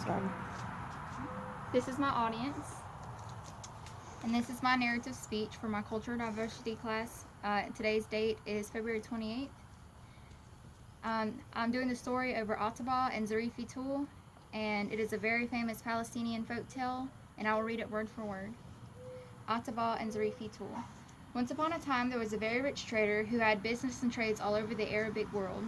started. This is my audience, and this is my narrative speech for my cultural diversity class. Today's date is February 28th. I'm doing the story over Ataba and Zarif Itul, and it is a very famous Palestinian folk tale, and I will read it word for word. Ataba and Zarif Itul. Once upon a time, there was a very rich trader who had business and trades all over the Arabic world,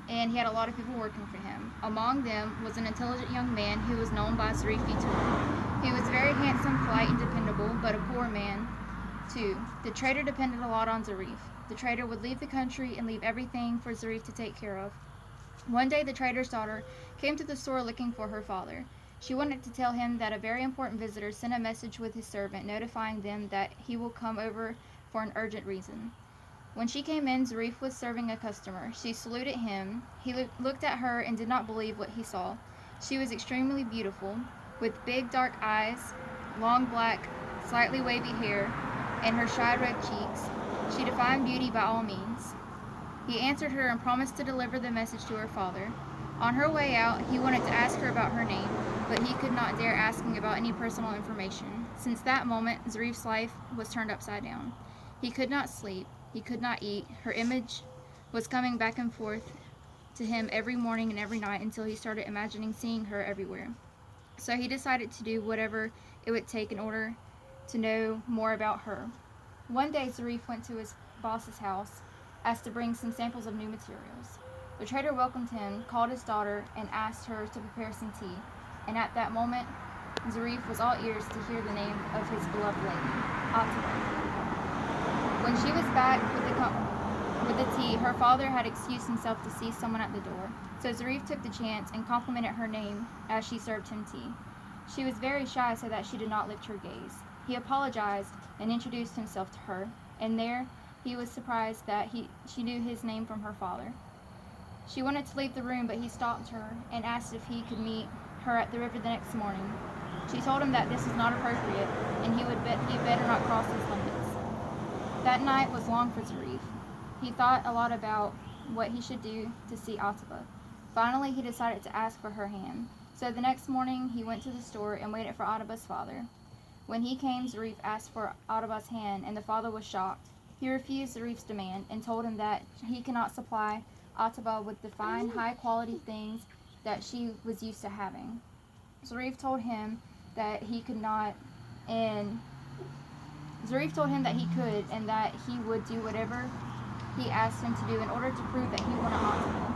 and he had a lot of people working for him. Among them was an intelligent young man who was known by Zarif Itul. He was very handsome, polite, and dependable, but a poor man, too. The trader depended a lot on Zarif. The trader would leave the country and leave everything for Zarif to take care of. One day, the trader's daughter came to the store looking for her father. She wanted to tell him that a very important visitor sent a message with his servant notifying them that he will come over for an urgent reason. When she came in, Zarif was serving a customer. She saluted him. He looked at her and did not believe what he saw. She was extremely beautiful, with big dark eyes, long black, slightly wavy hair, and her shy red cheeks. She defined beauty by all means. He answered her and promised to deliver the message to her father. On her way out, he wanted to ask her about her name, but he could not dare asking about any personal information. Since that moment, Zarif's life was turned upside down. He could not sleep. He could not eat. Her image was coming back and forth to him every morning and every night until he started imagining seeing her everywhere. So he decided to do whatever it would take in order to know more about her. One day, Zarif went to his boss's house, asked to bring some samples of new materials. The trader welcomed him, called his daughter, and asked her to prepare some tea. And at that moment, Zarif was all ears to hear the name of his beloved lady, Ataba. When she was back with the tea, her father had excused himself to see someone at the door. So Zarif took the chance and complimented her name as she served him tea. She was very shy so that she did not lift her gaze. He apologized and introduced himself to her, and there he was surprised that she knew his name from her father. She wanted to leave the room, but he stopped her and asked if he could meet her at the river the next morning. She told him that this was not appropriate, and he better not cross his limits. That night was long for Zarif. He thought a lot about what he should do to see Ataba. Finally, he decided to ask for her hand. So the next morning, he went to the store and waited for Ataba's father. When he came, Zarif asked for Ataba's hand, and the father was shocked. He refused Zarif's demand and told him that he cannot supply Ataba with the fine, high-quality things that she was used to having. Zarif told him that he could not, and Zarif told him that he could and that he would do whatever he asked him to do in order to prove that he wanted Ataba.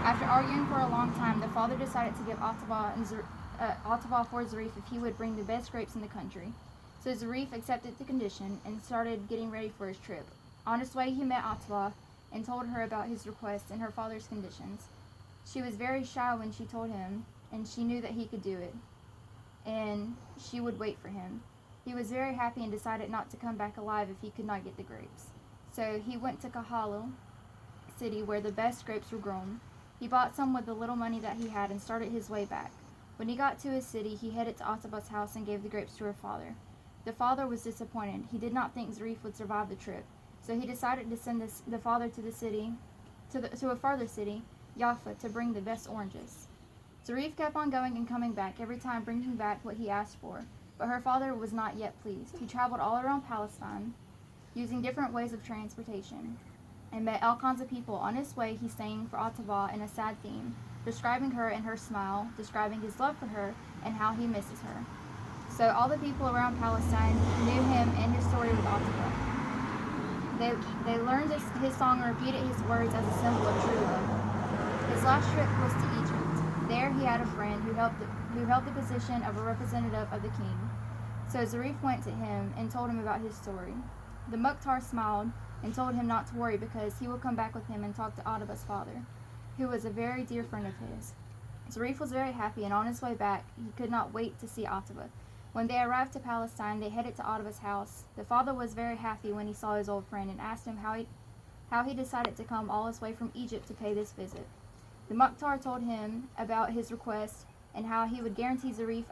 After arguing for a long time, the father decided to give Ataba for Zarif if he would bring the best grapes in the country. So Zarif accepted the condition and started getting ready for his trip. On his way, he met Ataba and told her about his request and her father's conditions. She was very shy when she told him, and she knew that he could do it, and she would wait for him. He was very happy and decided not to come back alive if he could not get the grapes. So he went to Kahalo city where the best grapes were grown. He bought some with the little money that he had and started his way back. When he got to his city, he headed to Ataba's house and gave the grapes to her father. The father was disappointed. He did not think Zarif would survive the trip, so he decided to send the father to the city, to a farther city, Jaffa, to bring the best oranges. Zarif kept on going and coming back, every time bringing back what he asked for, but her father was not yet pleased. He traveled all around Palestine, using different ways of transportation, and met all kinds of people. On his way, he sang for Ataba in a sad theme, describing her and her smile, describing his love for her, and how he misses her. So all the people around Palestine knew him and his story with Ataba. They learned his song and repeated his words as a symbol of true love. His last trip was to Egypt. There he had a friend who held the position of a representative of the king. So Zarif went to him and told him about his story. The Mukhtar smiled and told him not to worry because he would come back with him and talk to Ataba's father, who was a very dear friend of his. Zarif was very happy, and on his way back, he could not wait to see Ataba. When they arrived to Palestine, they headed to Ataba's house. The father was very happy when he saw his old friend and asked him how he decided to come all his way from Egypt to pay this visit. The Mukhtar told him about his request and how he would guarantee Zarif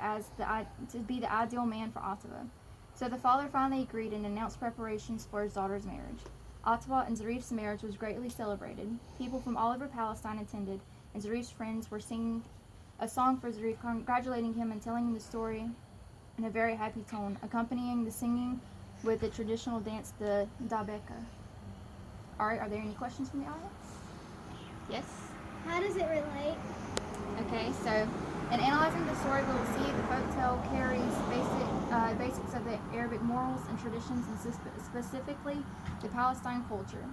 to be the ideal man for Ataba. So the father finally agreed and announced preparations for his daughter's marriage. Ataba and Zarif's marriage was greatly celebrated. People from all over Palestine attended, and Zarif's friends were singing a song for Zarif, congratulating him and telling him the story in a very happy tone, accompanying the singing with the traditional dance, the Dabeka. Alright, are there any questions from the audience? Yes? How does it relate? Okay, so in analyzing the story, we will see the folktale carries basics of the Arabic morals and traditions, and specifically the Palestine culture.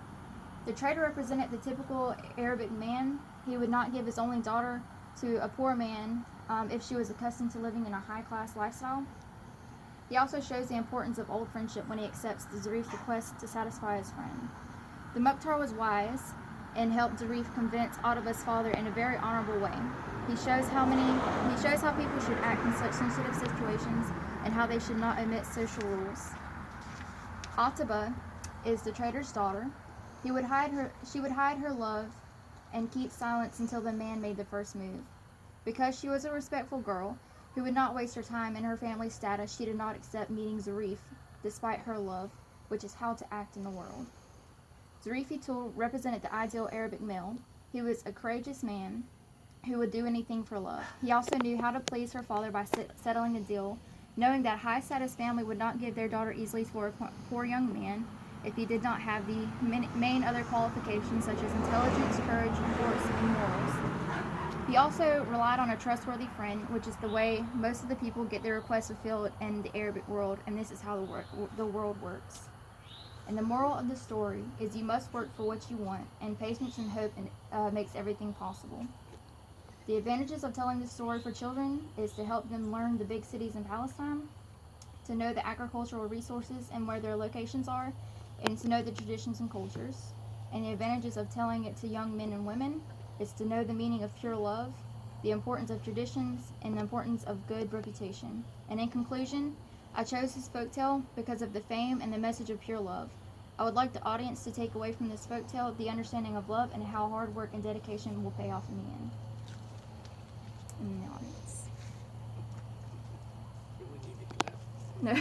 The trader represented the typical Arabic man. He would not give his only daughter to a poor man if she was accustomed to living in a high-class lifestyle. He also shows the importance of old friendship when he accepts the Zarif's request to satisfy his friend. The Mukhtar was wise and helped Zarif convince Ataba's father in a very honorable way. He shows how people should act in such sensitive situations and how they should not omit social rules. Ataba is the trader's daughter. She would hide her love and keep silence until the man made the first move. Because she was a respectful girl who would not waste her time in her family's status, she did not accept meeting Zarif despite her love, which is how to act in the world. Zarifi-Tul represented the ideal Arabic male. He was a courageous man who would do anything for love. He also knew how to please her father by settling a deal, knowing that a high-status family would not give their daughter easily for a poor young man if he did not have the main other qualifications such as intelligence, courage, force, and morals. He also relied on a trustworthy friend, which is the way most of the people get their requests fulfilled in the Arabic world, and this is how the world works. And the moral of the story is you must work for what you want, and patience and hope makes everything possible. The advantages of telling this story for children is to help them learn the big cities in Palestine, to know the agricultural resources and where their locations are, and to know the traditions and cultures. And the advantages of telling it to young men and women is to know the meaning of pure love, the importance of traditions, and the importance of good reputation. And in conclusion, I chose this folktale because of the fame and the message of pure love. I would like the audience to take away from this folktale the understanding of love and how hard work and dedication will pay off in the end. In the audience. Do we need to clap? No.